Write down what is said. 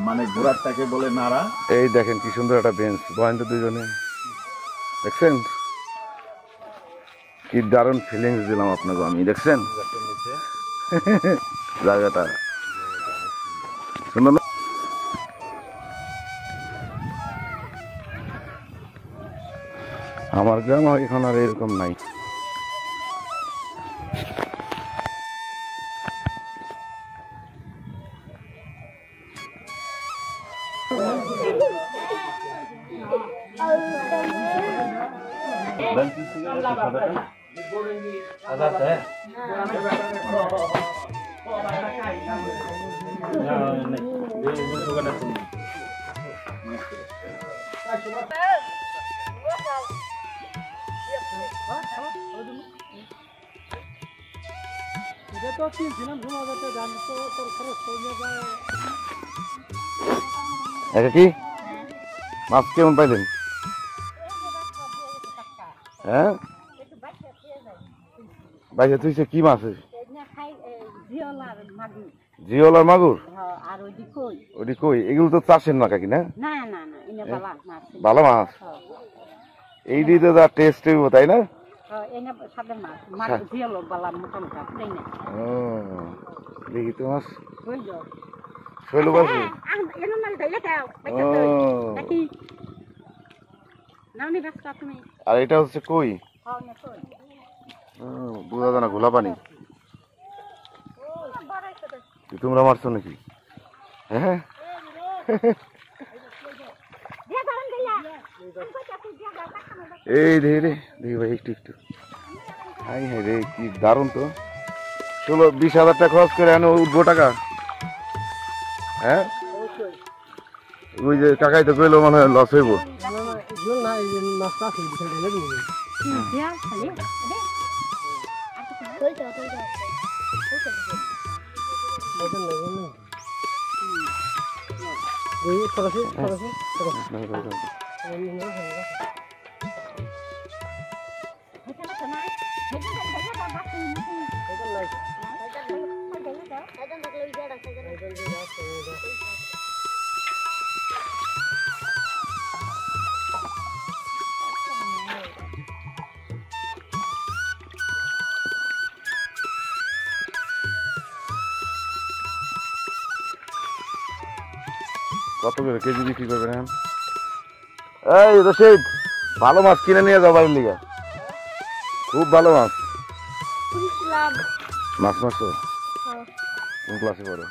মানে ঘোড়ারটাকে বলে নাড়া। এই দেখেন কি সুন্দর একটা বেঞ্চ, বহেন তো দুজনে, দেখছেন কি দারুণ ফিলিংস দিলাম আপনাকে আমি, দেখছেন জায়গাটা সুন্দর না? আমার গ্রাম এখন আর এরকম নাই। কি মাছ কেমন পাইলেন? হ্যাঁ বাইরে তুই কি মাছ? জিওলার মাগুর। ওটি কই? এগুলো তো চাষের না কাকি না? ভালো মাছ। এই দিয়ে তো যা টেস্ট হইব তাই না? দেখি তো মাছ শৈল বাসি। আর এটা হচ্ছে কই? বোঝা যায় না, ঘোলা পানি। তোমরা মারছো নাকি? হ্যাঁ এই দেখি রে, দেখি ভাই একটু একটু। হাই হাই রে, কি দারুণ তো। 16-20 হাজার টাকা খরচ করে আনো উঠবো টাকা। হ্যাঁ ওই যে কাকাই তো কইলো মনে হয় লস হইব। কত করে কেজি বিক্রি করবেন এখন? এই রশিদ, ভালো মাছ কিনে নিয়ে যাও বাড়ির লিগা, খুব ভালো মাছ। মাছ মারছো? কোন ক্লাসে পড়ো?